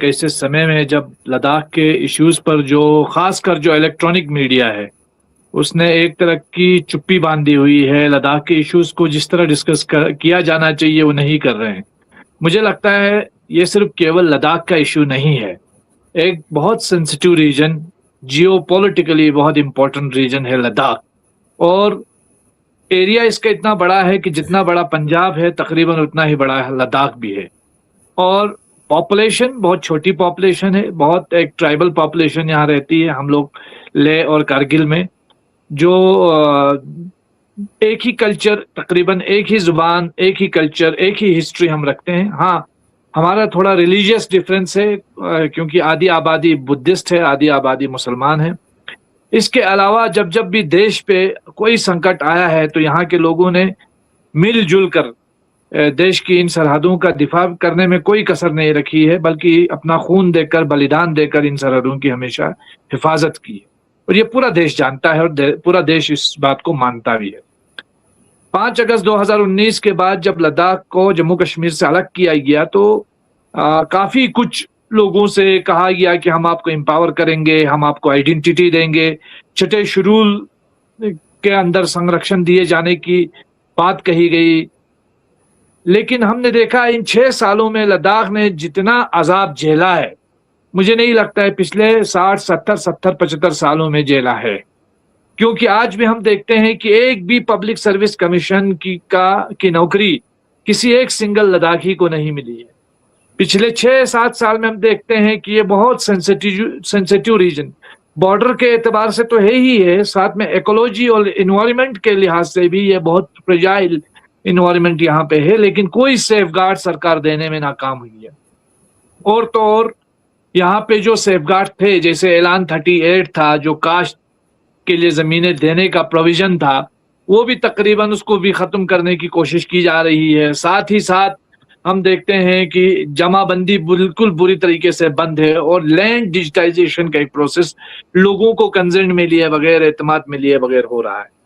ایسے سمے میں جب لداخ کے ایشوز پر جو خاص کر جو الیکٹرانک میڈیا ہے اس نے ایک طرح کی چپی باندھی ہوئی ہے، لداخ کے ایشوز کو جس طرح ڈسکس کیا جانا چاہیے وہ نہیں کر رہے ہیں۔ مجھے لگتا ہے یہ صرف کیول لداخ کا ایشو نہیں ہے، ایک بہت سینسٹیو ریجن، جیو پولیٹیکلی بہت امپورٹنٹ ریجن ہے لداخ، اور ایریا اس کا اتنا بڑا ہے کہ جتنا بڑا پنجاب ہے تقریباً اتنا ہی بڑا لداخ بھی ہے، اور پاپولیشن بہت چھوٹی پاپولیشن ہے، بہت ایک ٹرائبل پاپولیشن یہاں رہتی ہے۔ ہم لوگ لیہ اور کارگل میں جو ایک ہی کلچر، تقریباً ایک ہی زبان، ایک ہی کلچر، ایک ہی ہسٹری ہم رکھتے ہیں۔ ہاں ہمارا تھوڑا ریلیجیس ڈفرینس ہے، کیونکہ آدھی آبادی بدھسٹ ہے، آدھی آبادی مسلمان ہے۔ اس کے علاوہ جب بھی دیش پہ کوئی سنکٹ آیا ہے تو یہاں کے لوگوں نے مل جل کر دیش کی ان سرحدوں کا دفاع کرنے میں کوئی کسر نہیں رکھی ہے، بلکہ اپنا خون دے کر، بلیدان دے کر ان سرحدوں کی ہمیشہ حفاظت کی ہے، اور یہ پورا دیش جانتا ہے اور پورا دیش اس بات کو مانتا بھی ہے۔ 5 اگست 2019 کے بعد جب لداخ کو جموں کشمیر سے الگ کیا گیا تو کافی کچھ لوگوں سے کہا گیا کہ ہم آپ کو امپاور کریں گے، ہم آپ کو آئیڈینٹی دیں گے، چھٹے شیڈول کے اندر سنرکشن دیے جانے کی بات کہی گئی، لیکن ہم نے دیکھا ان 6 سالوں میں لداخ نے جتنا عذاب جھیلا ہے مجھے نہیں لگتا ہے پچھلے 60 70 70 75 سالوں میں جھیلا ہے، کیونکہ آج بھی ہم دیکھتے ہیں کہ ایک بھی پبلک سروس کمیشن کی نوکری کسی ایک سنگل لداخی کو نہیں ملی ہے۔ پچھلے 6-7 سال میں ہم دیکھتے ہیں کہ یہ بہت سینسیٹیو ریجن، بارڈر کے اعتبار سے تو ہے ہی ہے، ساتھ میں ایکولوجی اور انوائرمنٹ کے لحاظ سے بھی یہ بہت فریجائل انوائرمنٹ یہاں پہ ہے، لیکن کوئی سیف گارڈ سرکار دینے میں ناکام ہوئی ہے۔ اور تو اور یہاں پہ جو سیف گارڈ تھے، جیسے اعلان 38 تھا جو کاشت کے لیے زمینیں دینے کا پروویژن تھا، وہ بھی تقریباً اس کو بھی ختم کرنے کی کوشش کی جا رہی ہے۔ ساتھ ہی ساتھ ہم دیکھتے ہیں کہ جمع بندی بالکل بری طریقے سے بند ہے، اور لینڈ ڈیجیٹائزیشن کا ایک پروسیس لوگوں کو کنسنٹ میں لیے بغیر، اعتماد میں لیے بغیر ہو رہا ہے۔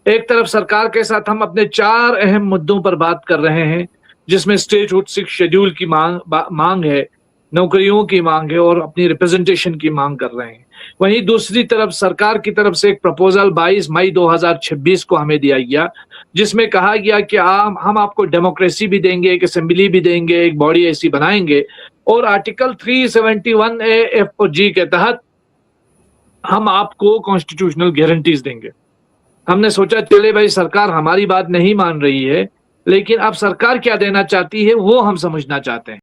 ایک طرف سرکار کے ساتھ ہم اپنے 4 اہم مدوں پر بات کر رہے ہیں، جس میں اسٹیٹ ہوڈ 6 شیڈول کی مانگ ہے، نوکریوں کی مانگ ہے، اور اپنی ریپرزنٹیشن کی مانگ کر رہے ہیں۔ وہیں دوسری طرف سرکار کی طرف سے ایک پروپوزل 22 مئی 2026 کو ہمیں دیا گیا، جس میں کہا گیا کہ ہم آپ کو ڈیموکریسی بھی دیں گے، ایک اسمبلی بھی دیں گے، ایک باڈی ایسی بنائیں گے، اور آرٹیکل 371A(F)G کے تحت ہم آپ کو کانسٹیٹیوشنل گارنٹیز دیں گے۔ ہم نے سوچا چلے بھائی سرکار ہماری بات نہیں مان رہی ہے، لیکن اب سرکار کیا دینا چاہتی ہے وہ ہم سمجھنا چاہتے ہیں۔